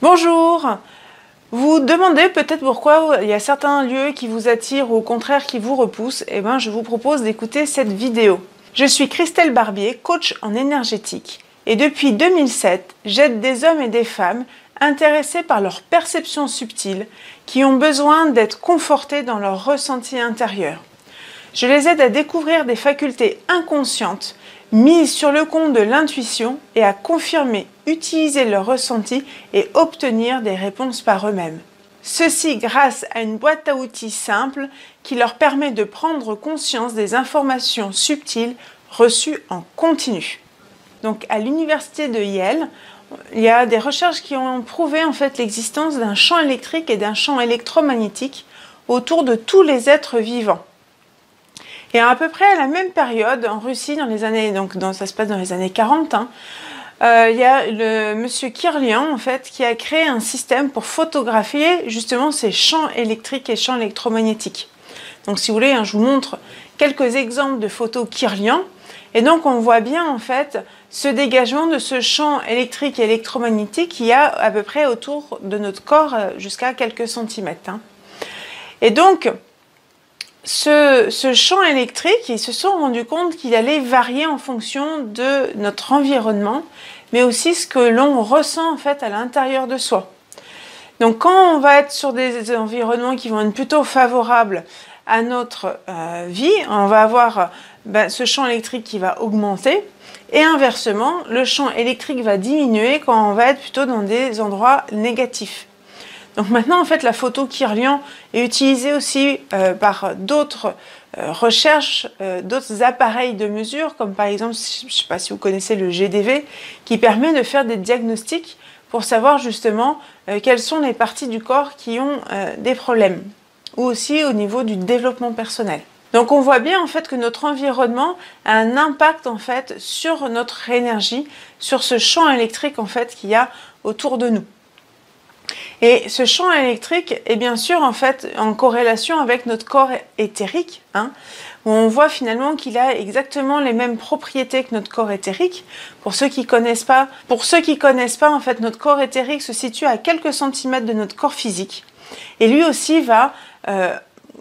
Bonjour! Vous demandez peut-être pourquoi il y a certains lieux qui vous attirent ou au contraire qui vous repoussent. Eh bien, je vous propose d'écouter cette vidéo. Je suis Christelle Barbier, coach en énergétique. Et depuis 2007, j'aide des hommes et des femmes intéressés par leur perception subtile qui ont besoin d'être confortés dans leur ressenti intérieur. Je les aide à découvrir des facultés inconscientes mises sur le compte de l'intuition et à confirmer, utiliser leur ressenti et obtenir des réponses par eux-mêmes. Ceci grâce à une boîte à outils simple qui leur permet de prendre conscience des informations subtiles reçues en continu. Donc à l'université de Yale, il y a des recherches qui ont prouvé l'existence d'un champ électrique et d'un champ électromagnétique autour de tous les êtres vivants. Et à peu près à la même période, en Russie, ça se passe dans les années 40, il y a le monsieur Kirlian qui a créé un système pour photographier justement ces champs électriques et champs électromagnétiques. Donc si vous voulez, je vous montre quelques exemples de photos Kirlian. Et donc on voit bien ce dégagement de ce champ électrique et électromagnétique qu'il y a à peu près autour de notre corps jusqu'à quelques centimètres. Et donc ce champ électrique, ils se sont rendus compte qu'il allait varier en fonction de notre environnement, mais aussi ce que l'on ressent à l'intérieur de soi. Donc quand on va être sur des environnements qui vont être plutôt favorables à notre vie, on va avoir ce champ électrique qui va augmenter, et inversement, le champ électrique va diminuer quand on va être plutôt dans des endroits négatifs. Donc maintenant, la photo Kirlian est utilisée aussi par d'autres recherches, d'autres appareils de mesure, comme par exemple, je ne sais pas si vous connaissez le GDV, qui permet de faire des diagnostics pour savoir justement quelles sont les parties du corps qui ont des problèmes, ou aussi au niveau du développement personnel. Donc on voit bien que notre environnement a un impact sur notre énergie, sur ce champ électrique qu'il y a autour de nous. Et ce champ électrique est bien sûr en corrélation avec notre corps éthérique, où on voit finalement qu'il a exactement les mêmes propriétés que notre corps éthérique. Pour ceux qui connaissent pas, notre corps éthérique se situe à quelques centimètres de notre corps physique. Et lui aussi va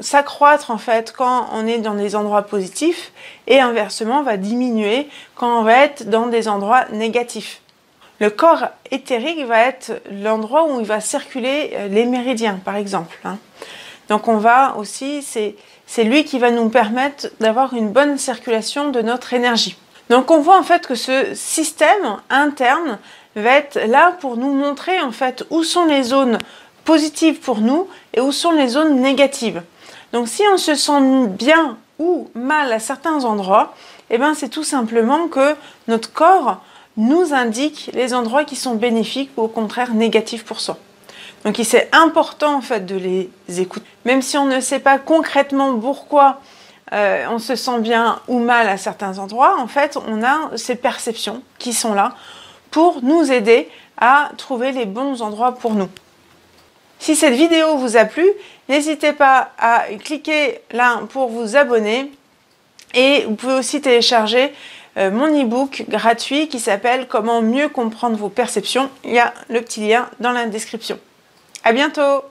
s'accroître quand on est dans des endroits positifs et inversement va diminuer quand on va être dans des endroits négatifs. Le corps éthérique va être l'endroit où il va circuler les méridiens, par exemple. Donc on va aussi, c'est lui qui va nous permettre d'avoir une bonne circulation de notre énergie. Donc on voit que ce système interne va être là pour nous montrer où sont les zones positives pour nous et où sont les zones négatives. Donc si on se sent bien ou mal à certains endroits, c'est tout simplement que notre corps nous indique les endroits qui sont bénéfiques ou au contraire négatifs pour soi. Donc c'est important de les écouter. Même si on ne sait pas concrètement pourquoi on se sent bien ou mal à certains endroits, on a ces perceptions qui sont là pour nous aider à trouver les bons endroits pour nous. Si cette vidéo vous a plu, n'hésitez pas à cliquer là pour vous abonner et vous pouvez aussi télécharger mon e-book gratuit qui s'appelle « Comment mieux comprendre vos perceptions ». Il y a le petit lien dans la description. À bientôt!